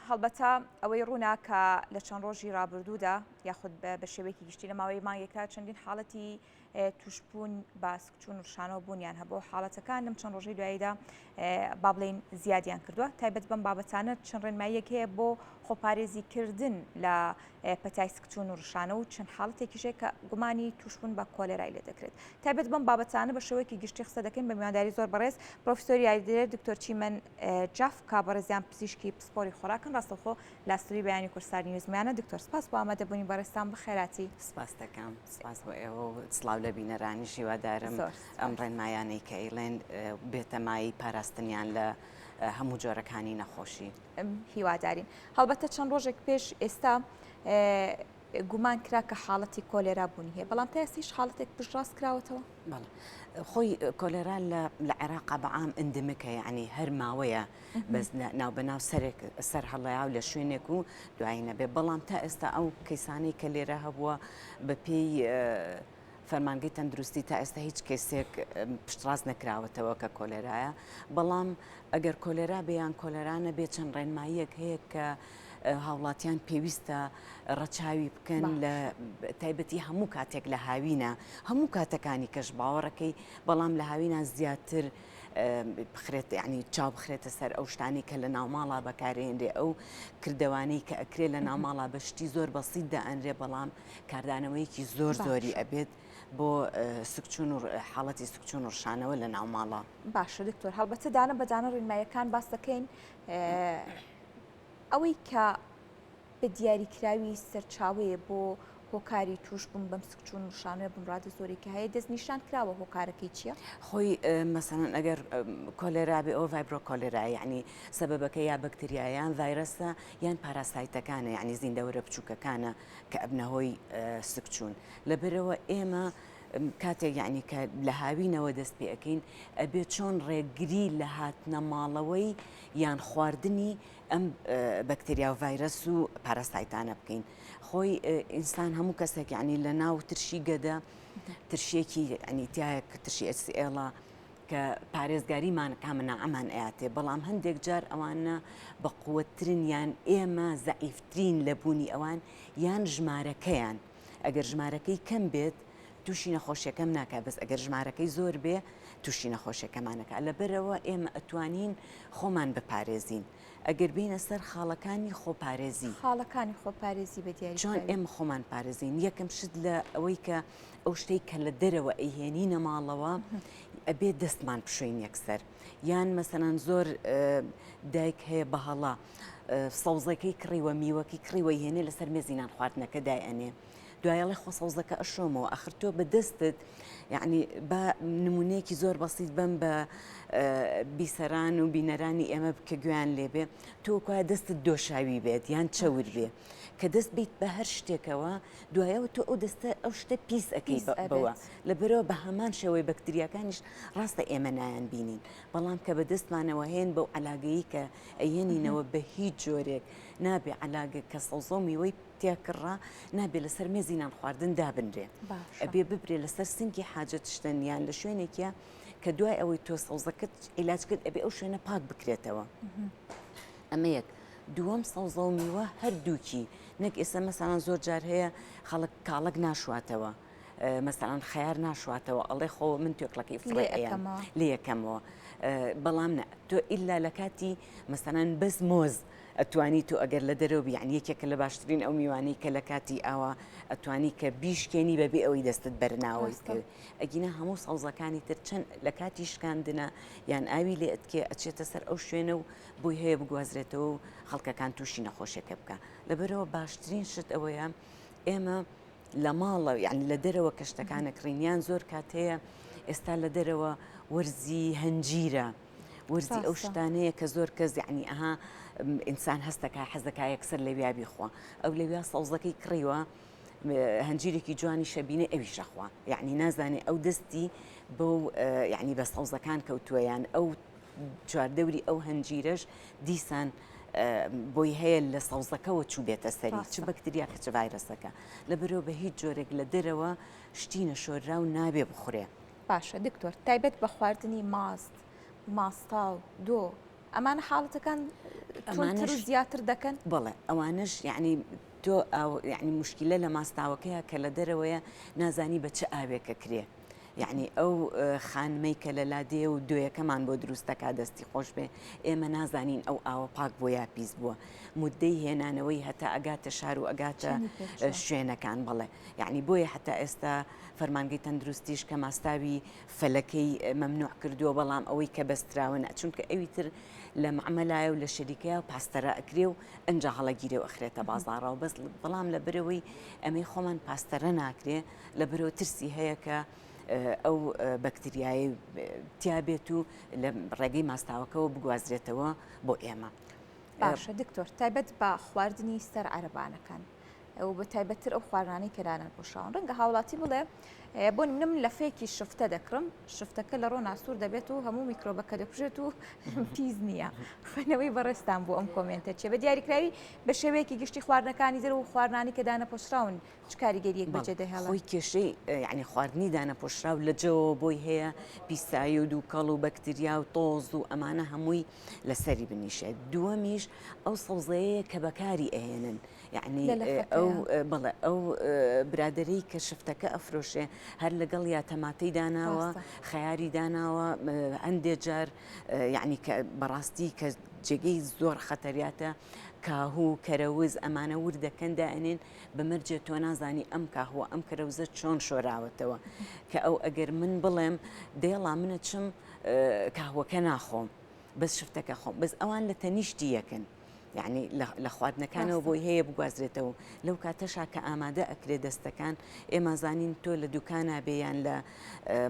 هەڵبەتە ئەوەی ڕوونا کە لە چەند ڕۆژی ڕابردوودا یاخود بە شێوەیەکی گشتی لە ماوەی مانگێکدا چەندین حاڵەتی توشبوون بە سکچوون و شانەوە بوونیان هەبوو حاڵەتەکان لەم چەند ڕۆژەی دواییدا با بڵێن زیادیان کردووە تایبەت بەم بابەتانە چەند ڕێنماییەک هەیە بۆ خۆپارێزیکردن لە پەتای سکچوون و ڕشانە و چەند حاڵەتێکیشەیە کە گومانی توشبوون بە کۆلێرای لێ دەکرێت تایبەت بەم بابەتانە بە شێوەیەکی گشتی قسە دەکەین بە میوانداری زۆر بەڕێز پرۆفیسۆری یاریدەر دکتۆر چیمەن جاف کابڕێزیان پزیشکی پسپۆری خۆراکن ڕاستەوخۆ لاستوری بەیانی کورسانی نوێزمیانە دکتۆر سپاس بۆ ئامادەبوونی بەڕێستان بەخێراتی سپاس دەکەم سپاس بۆ ئێوە و سڵاو لە بینەرانی هیوادارم ئەم ڕێنمایانەی کە ئیڵێن بێتەمایی پاراستنیان لە هەموو جۆرەکانی نەخۆشی هیوادارین هەڵبەتە چەند ڕۆژێک پێش ئێستا گومان کرا کە حاڵەتی کۆلێرا بوونی هەیە بەڵام تا ئێستاش حاڵەتێک پشتڕاست کراوەتەوە بەڵێ خۆی کۆلێرا لە عێراقا بەعام ئەندمکە یعنی هەر ماوەیە بەس ناوبەناو سەر هەڵەیا و لە شوێنێک و دوایی نەبێ بەڵام تا ئێستا ئەو کەیسانەی کە لێرە هەبووە بە پێی فەرمانگەی تەندروستی تا ئێستا هیچ کەسێک پشتڕاست نەکراوەتەوە کە کۆلێرایە بەڵام ئەگەر کۆلێرا بێیان کۆلێرانە بێ چەند ڕێنماییەک هەیە کە هاوڵاتیان پێویستە ڕەچاوی بکەن لە تایبەتی هەموو کاتێک لە هاوینە هەموو کاتەکانی کەش باوەڕەکەی بەڵام لە هاوینە زیاتر بخرێت ینی چاو بخرێتە سەر ئەو شتانی کە لە ناوماڵا بەکارهێنرێ ئەو کردەوانەی کە ئەکرێ لە ناوماڵا بەشتی زۆر بەسیط دائەنرێ بەڵام کاردانەوەیەکی زۆر زۆری ئەبێت بۆ سکچوون و حاڵەتی سکچوون و ڕشانەوە لە ناوماڵا باشە دکتۆر هەڵبەتە دانە بەدانە ڕێنماییەکان باس دەکەین ئەوەی کە بە دیاریکراوی سەرچاوەیە بۆ هۆکاری توش بووم بەم سکچوون و ڕشانەوە بمڕادە زۆرێکی هەیە دەستنیشان کراوە هۆکارەکەی چییە؟ خۆی مەسەڵەن ئەگەر کۆلێرا بێ ئەو ڤایبرۆ کۆلێرا یعنی سەبەبەکە یا بەکتریایان ڤایرەسە یان پاراسایتەکانە یعنی زیندەوەرە بچووکەکانە کە ئەبنەهۆی سکچوون لەبەرەوە ئێمە کاتێک یعنی کە لە هاوینەوە دەست پێ ئەەکەین ئەبێ چۆن ڕێگری لە هاتنە ماڵەوەی یان خواردنی ئەم بەکتریا و ڤایرەس و پاراسایتانە بکەین خۆی ئینسان هەموو کەسێک یعنی لە ناو ترشی گەدە ترشێکی ئەنیتیایە کە ترشی ئەسئێڵە کە پارێزگاریمان کامەنا ئەمان ئااتێ بەڵام هەندێک جار ئەوانە بە قووەترین یان ئێمە زەعیفترین لە بوونی ئەوان یان ژمارەکەیان ئەگەر ژمارەکەی کەم بێت تووشی نەخۆشیەکەم ناکات بەس ئەگەر ژمارەکەی زۆر بێ تووشی نەخۆشیەکەمانەکە لەبەرەوە ئێمە ئەتوانین خۆمان بپارێزین ئەگەر بینە سەر خاڵەکانی خۆپارێزی خاڵەکانی خۆپارێزی بە دیاری چۆن ئێمە خۆمان پارێزین یەکەم شت لە ئەوەی کە ئەو شتەی کە لە دەرەوە ئەیهێنینە ماڵەوە ئەبێ دەستمان بشوین یەکسەر یان مەسەنەن زۆر دایک هەیە بەهەڵا سەوزەکەی کڕیوە میوەکی کڕیوە هێنێ لەسەر مێزینان خواردنەکە دایئەنێ دوایڵی خۆ سەوزەکە ئەشۆمەوە ئەخر تۆ بە دەستت یعنی بە نمونەیەکی زۆر بەسیط بم بە بیسەران و بینەرانی ئێمە بکە گویان لێبێ تۆ کوە دەستت دۆشاوی بێت یان چەور بێ کە دەست بیت بە هەر شتێکەوە دوایەوە تۆ ئەو دەستە ئەو شتە پیس ئەەکەی بەوە لەبەرەوە بە هەمان شێوەی بەکتریاکانیش ڕاستە ئێمە نایان بینین بەڵام کە بە دەستمانەوە هێن بەو علاگەیی کە ئەهێنینەوە بە هیچ جۆرێک نابێ علاگە کە سەوزە و میوەی تێکڕا نابێت لەسەر مێزینان خواردن دابنرێ ئەبێ ببرێ لەسەر سنگی حاجەت شتەنیان لە شوێنێکە کە دوای ئەوەی تۆ سەوزەکەت عیلاج کرد ئەبێ ئەو شوێنە پاک بکرێتەوە ئەمە یەک دووەم سەوزە و میوە هەردووکی نەک ئێستا مەسەڵەن زۆر جار هەیە خەڵک کاڵک ناشواتەوە مەسەڵەن خەیار ناشواتەوە ئەڵێ خۆ من توێکڵەکەی فڕێیان لێ یەکەمەوە بەڵام تۆ ئیلا لە کاتی مەسەڵەن بەس مۆز ئەتوانی تو ئەگەر لە دەرەوە بیان یەکێکە لە باشترین ئەو میوانی کە لە کاتی ئاوا ئەتوانی کە بیشکێنی بەبێ ئەوەی دەستت بەرناوەی کرد ئەگینە هەموو سەوزەکانی تر چەند لە کاتی شکاندنە یان ئاوی لێ ئەتکێ ئەچێتە سەر ئەو شوێنە و بۆی هەیە بگوازرێتەوە و خەڵکەکان تووشی نەخۆشیەکە بکە لەبەرەوە باشترین شت ئەوەیە ئێمە لە ماڵە یعنی لە دەرەوە کە شتەکانە کڕینیان زۆر کات هەیە ئێستا لە دەرەوە وەرزی هەنجیرە وەرزی ئەو شتانەیە کە زۆر کەس یعنی ئەها ئینسان هەستەکە حەزەکە یەکسەر لەویا بیخوا ئەو لەویا سەوزەکەی کڕیوە هەنجیرێکی جوانی شەبینە ئەویش ئەخوا یعنی نازانێ ئەو دەستی بەو یعنی بە سەوزەکان کەوتووەیان ئەو چواردەوری ئەو هەنجیرەش دیسان بۆی هەیە لە سەوزەکەەوە چوو بێتە سەری چ بەکتریا کە چ ڤایرەسەکە لەبەرەوە بە هیچ جۆرێک لە دەرەوە شتینە شۆررا و نابێ بخورێ باشە دکتۆر تایبەت بە خواردنی ماست ماستاو دۆ ئەمانە حاڵەتەکان تونتر و زیاتر دەکەن بەڵێ ئەوانش یعنی تۆ یعنی مشکلە لە ماستاوەکەیە کە لە دەرەوەیە نازانی بە چه ئاوێکە کرێ یعنی ئەو خانمەی کە لە لادێ و دوێیەکەمان بۆ دروستەکە دەستی خۆش بێ ئێمە نازانین ئەو ئاوە پاک بۆ یا پیس بووە مدەی هێنانەوەی هەتا ئەگاتە شار و ئەگاتە شوێنەکان بڵێ یعنی بۆیە حتا ئێستا فەرمانگەی تەندروستیش کە ماستاوی فەلەکەی مەمنوع کردووە بەڵام ئەوەی کە بەستراون چونکە ئەوی تر لە معمەلایە و لە شەریکەیە و پاستەرە ئەکرێ و ئەنجا هەڵەگیرێ و ئەخرێتە بازاڕەوە بەس بەڵام لە برەوەی ئەمەی خۆمان پاستەرە ناکرێ لە برەوە ترسی هەیە کە ئەو بەکتریایی تیا بێت و لە ڕێگەی ماستاوەکەەوە بگوازرێتەوە بۆ ئێمە. باشە دکتۆر تایبەت بە خواردنی سەر عەرەبانەکان و بە تایبەتتر ئەو خواردانەی کەدانان پۆشاون ڕەنگە هاوڵاتی بڵێ بۆ من لە فێکی شفتە دەکڕم شفتەکە لە ڕۆ ناسوور دەبێت و هەموو میکرۆبەکە دەکوژێت و پیس نییە خوێنەوەی بەڕێستان بۆ ئەم کۆمنتە چێ بە دیاریکراوی بە شێوەیەکی گشتی خواردنەکانی دەر و خواردنانی کە دانەپۆشراون چ کاریگەریەک بەجێ دەهێڵن خۆی کێشەی یعنی خواردنی دانەپۆشرا و لە جەوە بۆی هەیە پیسایی و دووکەڵ و بەکتریا و تۆز و ئەمانە هەمووی لەسەری بنیشێت دووەمیش ئەو سەوزەیە کە بەکاری ئەهێنن یعنی ئەو بڵێ ئەو برادری کە شفتەکە ئەفرۆشێ هەر لەگەڵ یا تەماتەی داناوە خەیاری داناوە هەندێک جار یعنی کە بەڕاستی کە جێگەی زۆر خەتەریاتە کاهوو کەرەوز ئەمانە وردەکەن دائنێن بمرجێ تۆ نازانی ئەم کاهوە ئەم کەرەوزە چۆن شۆراوەتەوە کە ئەو ئەگەر من بڵێم دێڵا منە چم کاهوەکە ناخۆم بەس شفتەکە خۆم بەس ئەوان لە تەنیشتی یەکن یعنی لە خواردنەکانەوە بۆی هەیە بگوازرێتەوە لەو کاتەشا کە ئامادە ئەکرێ دەستەکان ئێمە زانین تۆ لە دوکانە بێیان لە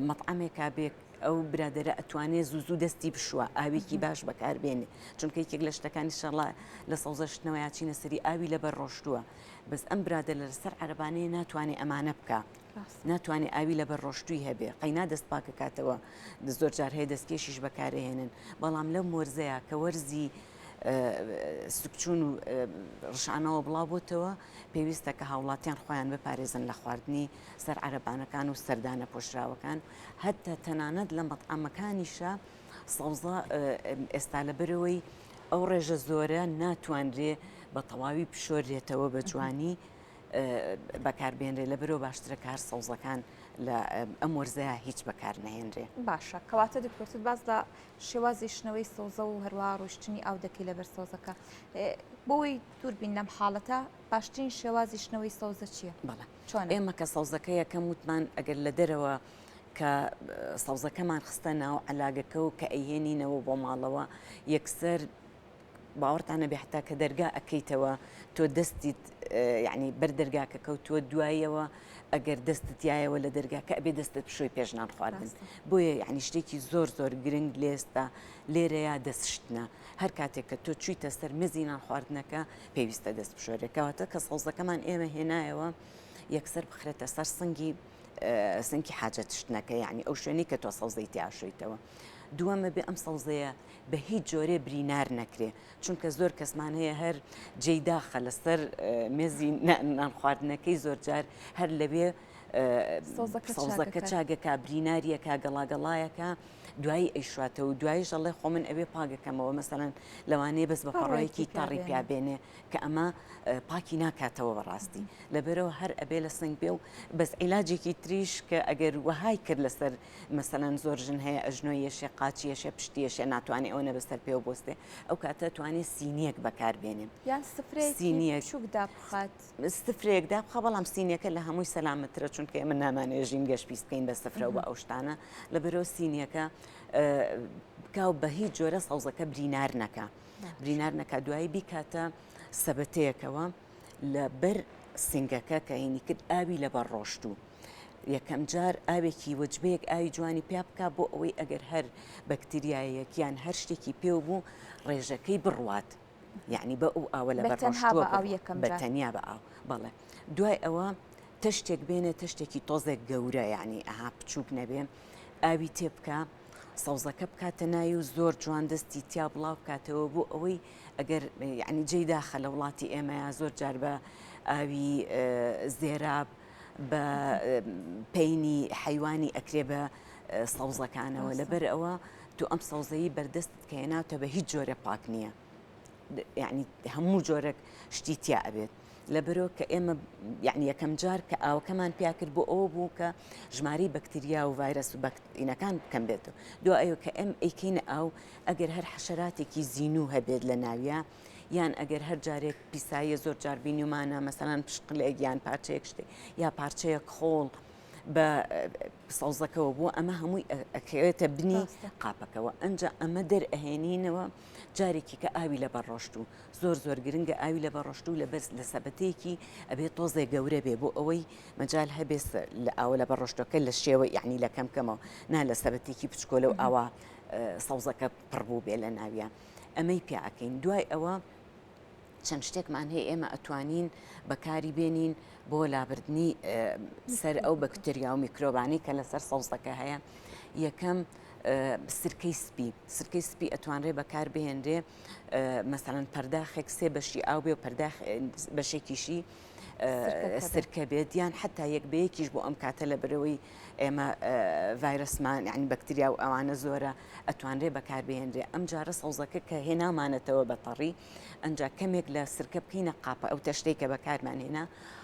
مەطعمێکا بێ ئەو برادرە ئەتوانێت زوو دەستی بشوە ئاوێکی باش بەکاربێنێ چونکە یەکێک لە شتەکانی شەڵا لە سەوزەشتنەوە یاچینە سەری ئاوی لەبەر ڕۆشتووە بەس ئەم برادە لەسەر عەرەبانەیە ناتوانێت ئەمانە بکە ناتوانێت ئاوی لەبەر ڕۆشتووی هەبێ قەینا دەست پاکە کاتەوە زۆر جار هەیە دەستکێشیش بەکارهێنن بەڵام لەو مۆرزەیە کە وەرزی سکچون و ڕشانەوە بڵاو بۆتەوە پێویستە کە هاوڵاتیان خۆیان بپارێزن لە خواردنی سەر عەرەبانەکان و سەردانە پۆشراوەکان هەتا تەنانەت لە مەطعەمەکانیشە سەوزە ئێستا لە بەرەوەی ئەو ڕێژە زۆرە ناتوانرێ بە تەواوی پشۆرێتەوە بە جوانی بەکاربێنرێ لە بەرەوە باشترە کار سەوزەکان لە ئەم وەرزەیە هیچ بەکار نەهێنرێ باشە کەواتە دکتۆرت باز لە شێوازی شنەوەی سەوزە و هەروە ڕۆشتنی ئاو دەکەی لەبەر سەوزەکە بۆی دووربین لەم حاڵەتە باشترین شێوازی شنەوەی سەوزە چییە؟ بەڵێ ئێمە کە سەوزەکە یەکەم وتمان ئەگەر لە دەرەوە کە سەوزەکەمان خستە ناو عەلاگەکە و کە ئەیهێنینەوە بۆ ماڵەوە یەکسەر باوەڕتانە بێ حتا کە دەرگا ئەەکەیتەوە تۆ دەستیت یعنی بەر دەرگاکە کەوتووە دوایەوە ئەگەر دەستت یایەوە لە دەرگاکە ئەبێ دەستت بشۆی پێشنان خواردن بۆیە یعنی شتێکی زۆر زۆر گرنگ لێستا لێرەیە دەستشتنە هەر کاتێک کە تۆ چوویتە سەر مزینان خواردنەکە پێویستە دەست بشۆرێکەوەتە کە سەوزەکەمان ئێمە هێنایەوە یەکسەر بخرێتە سەر سنگی حاجەتشتنەکە یعنی ئەو شوێنی کە تۆ سەوزەی تیاشۆیتەوە دووەمە بێ ئەم سەوزەیە بە هیچ جۆرێ برینار نەکرێ چونکە زۆر کەسمان هەیە هەر جێی داخە لەسەر مێزی نان خواردنەکەی زۆر جار هەر لەبێ سەوزەکە چاگەکە بریناریەکە گەڵاگەڵایەکە دوایی ئەیشواتە و دوایش ئەڵێ خۆ من ئەبێ پاگەکەمەوە مەسەڵەن لەوانەیە بەس بە پەڕۆیەکی تاڕی پیابێنێ کە ئەمە پاکی ناکاتەوە بەڕاستی لەبەرەوە هەر ئەبێ لە سنگ بێ و بەس عیلاجێکی تریش کە ئەگەر وەهای کرد لەسەر مەسەڵەن زۆر ژن هەیە ئەژنۆی یەشێ قاچی یەشێ پشتی یەشێ ناتوانێت ئەوە بەسەر پێوە بۆستێ ئەو کاتە توانێت سینیەک بەکاربێنێن یان سفرەیەک شوکدا بخات سفرەیەک دابخە بەڵام سینیەکە لە هەمووی سەلامەترە چونکە ئێمە نامانێ ژین گەشت پیس بکەین بە سفرە و بە ئەو شتانە لەبەرەوە سینیەکە بکاو بە هیچ جۆرە سەوزەکە برینار نەکا دوایی بیکاتە سەبەتەیەکەوە لە بەر سنگەکە کە هینی کرد ئاوی لەبەر ڕۆشتوو یەکەم جار ئاوێکی وەجبەیەک ئاوی جوانی پیا بکە بۆ ئەوەی ئەگەر هەر بەکتریایەکیان هەر شتێکی پێ بوو ڕێژەکەی بڕوات یعنی بە ئەو ئاوە لەبەر ڕۆشتووە بەتەنیا بە ئاو بەڵێ دوای ئەوە تەشتێک بێنێ تەشتێکی تۆزێک گەورە یعنی ئەها بچووک نەبێ ئاوی تێ بکە سەوزەکە بکاتە ناوی و زۆر جوان دەستی تیا بڵاو بکاتەوە بۆ ئەوەی ئەگەر یعنی جێی داخە لە وڵاتی ئێمەیە زۆر جار بە ئاوی زێراب بە پەینی حیوانی ئەکرێ بە سەوزەکانەوە لەبەر ئەوە تو ئەم سەوزەیی بەردەستت کە هێناوتە بە هیچ جۆرە پاک نییە، یعنی هەموو جۆرەك شتی تیا ئەبێت لەبەرەوە کە ئێمە یعنی یەکەم جار کە ئاوەکەمان پیا کرد بۆ ئەوە بوو کە ژماری بەکتریا و ڤایرەس و بەکتینەکان بکەم بێتەوە دوایەوە کە ئەم ئەیکەینە ئاو ئەگەر هەر حەشەراتێکی زیینوو هەبێت لە ناویە یان ئەگەر هەر جارێک پیساییە زۆر جار بینیمانە مەسەلەن پشقلێک یان پارچەیەک شتێک یا پارچەیەک خۆڵ بە سەوزەکەەوە بووە ئەمە هەمووی ئەکەوێتە بنی قاپەکەەوە ئەنجا ئەمە دەرئەهێنینەوە جارێکی کە ئاوی لە بەڕۆشت و زۆر گرنگە ئاوی لە بەڕۆشت و لە سەبەتەیەکی ئەبێت تۆزێ گەورە بێ بۆ ئەوەی مەجال هەبێت لە ئاوە لە بەڕۆشتەکە لە شێوە یعنی لە کەمکەمەوە نا لە سەبەتێکی بچکۆلە و ئاوا سەوزەکە پڕبوو بێ لە ناویە ئەمەی پیاکەین دوای ئەوە چەند شتێکمان هەیە ئێمە ئەتوانین بەکاری بێنین بۆ لابردنی سەر ئەو بەکتریا و میکرۆبانی کە لەسەر سەوزەکە هەیە یەکەم سرکەی سپی ئەتوانرێ بەکار بهێنرێ مەسەڵەن پەرداخێک سێ بەشی ئاو بێ و پەرداخ بەشێکیشی سرکە بێت یان حتا یەک بەیەکیش بۆ ئەم کاتە لە برەوەی ئێمە ڤایرەسمان یعنی بەکتریا و ئەوانە زۆرە ئەتوانرێ بەکار بهێنرێ ئەم جارە سەوزەکە کە هێنامانەتەوە بەتەڕی ئەنجا کەمێک لە سرکە بکەینە قاپە ئەو تەشتێک کە بەکارمان هێنا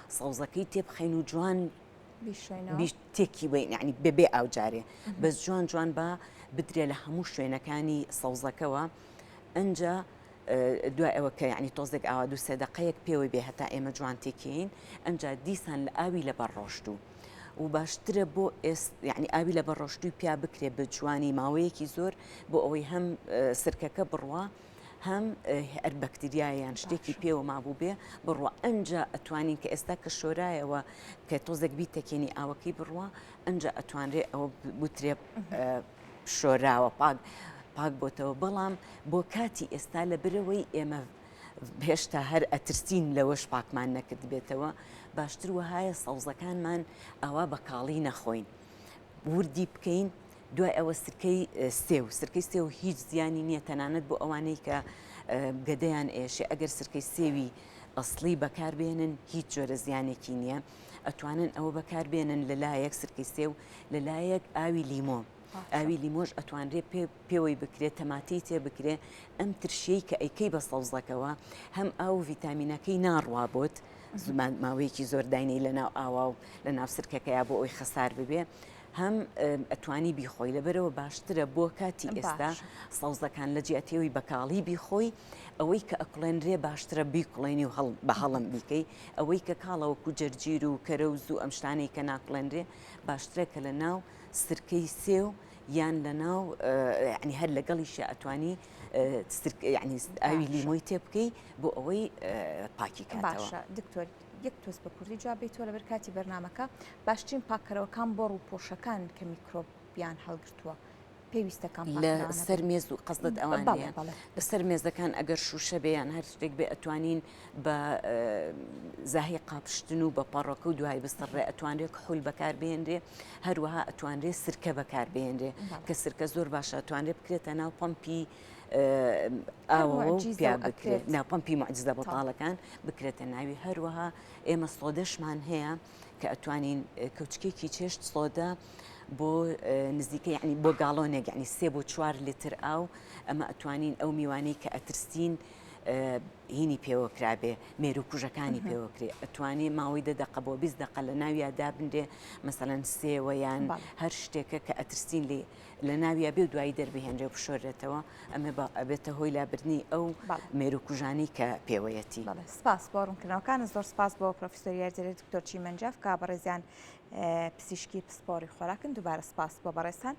سەوزەکەی تێبخەین و جوان تێکی وین یعنی بێ ئاوجارێ بەس جوان بە بدرێ لە هەموو شوێنەکانی سەوزەکەەوە ئەنجا دوای ئەوە کە یعنی تۆزێک ئاوا دو سێدەقەیەک پێوەی بێ هەتا ئێمە جوان تێکین ئەنجا دیسان لە ئاوی لە بەڕۆشت و باشترە بۆ یعنی ئاوی لە بەڕۆشتوی پیا بکرێ بە جوانی ماوەیەکی زۆر بۆ ئەوەی هەم سرکەکە بڕوا هەم هەر بەکتریایان شتێکی پێوە مابوو بێ بڕوە ئەنجا ئەتوانین کە ئێستا کە شۆرایەوە کە تۆزێک بیتەکێنی ئاوەکەی بڕوە ئەنجا ئەتوانرێ ئەوە بوترێ شۆراوە پاک بۆتەوە بەڵام بۆ کاتی ئێستا لە برەوەی ئێمە هێشتا هەر ئەترسین لەوەش پاکمان نەکرد بێتەوە باشتر وهایە سەوزەکانمان ئەوە بە کاڵی نەخۆین وردی بکەین دوای ئەوە سرکەی سێو هیچ زیانی نییە تەنانەت بۆ ئەوانەی کە گەدەیان ئێشێ ئەگەر سرکەی سێوی ئەسڵی بەکاربێنن هیچ جۆرە زیانێکی نییە ئەتوانن ئەوە بەکاربێنن لەلایەک سرکەی سێو لەلایەک ئاوی لیمۆ ئاوی لیمۆژ ئەتوانرێ پێوەی بکرێت تەماتی تێ بکرێ ئەم ترشەی کە ئەیکەی بە سەوزەکەەوە هەم ئاو ڤیتامینەکەی ناڕوا بۆت ماوەیەکی زۆر داینەی لەناو ئاوا و لە ناو سرکەکەیا بۆ ئەوی خەسار ببێ هەم ئەتوانی بیخۆی لەبەرەوە باشترە بۆ کاتی ئێستا سەوزەکان لە جیاتێەوەی بەکاڵی بیخۆی ئەوەی کە ئەکڵێنرێ باشترە بیکڵێنی و بە هەڵم بیکەی ئەوەی کە کاڵەوەکو جەرگیر و کەرەوز و ئەم شتانەی کە ناکڵێنرێ باشترە کە لە ناو سرکەی سێو یان لە ناو ینی هەر لەگەڵیشە ئەتوانی ینی ئاوی لیمۆی تێ بکەی بۆ ئەوەی پاکی کاتەوە دکتۆر یەک تۆز بە کوردی جواب بیتەوە لەبەر کاتی بەرنامەکە باشترین پاکەرەوەکان بۆ ڕووپۆشەکان کە میکرۆبیان هەڵگرتووە پێویستەکان لە سەر مێز و قەزت ئەوانەیە بەسەر مێزەکان ئەگەر شوشە بێیان هەر شتێک بێ ئەتوانین بە زاهی قاپشتن و بە پەڕۆکە و دوای بستڕێ ئەتوانرێت کحول بەکاربێنرێ هەروەها ئەتوانرێت سرکە بەکاربێنرێ کە سرکە زۆر باشە ئەتوانرێت بکرێتە ناو پەمپی ئاوە و پیا بکرێت ناوپەمپی معجزە بەتاڵەکان بکرێتە ناوی هەروەها ئێمە سۆدەشمان هەیە کە ئەتوانین کەوچکێکی چێشت سۆدا بۆ نزیکە یعنی بۆ گاڵۆنێک یعنی 3 بۆ 4 لیتر ئاو ئەمە ئەتوانین ئەو میوانەی کە ئەترسین هینی پێوەکرابێ مێروکوژەکانی پێوەکرێ ئەتوانێ ماوەی 10 دقە بۆ 20 دقە لە ناویە دابنرێ مەسەڵەن سێوە یان هەر شتێکە کە ئەترسین لە ناویە بێ و دوایی دەربهێنرێ و بشۆرێتەوە ئەمە ئەبێتە هۆی لابردنی ئەو مێروکوژانی کە پێوەیەتی. سپاس بۆ ڕوونکردنەوەکانت زۆر سپاس بۆ پرۆفیسۆر یاریدەری دکتۆر چیمەنجاف کە بەڕێزیان پزیشکی پسپۆڕی خۆراکن دووبارە سپاس بۆ بەڕێستان.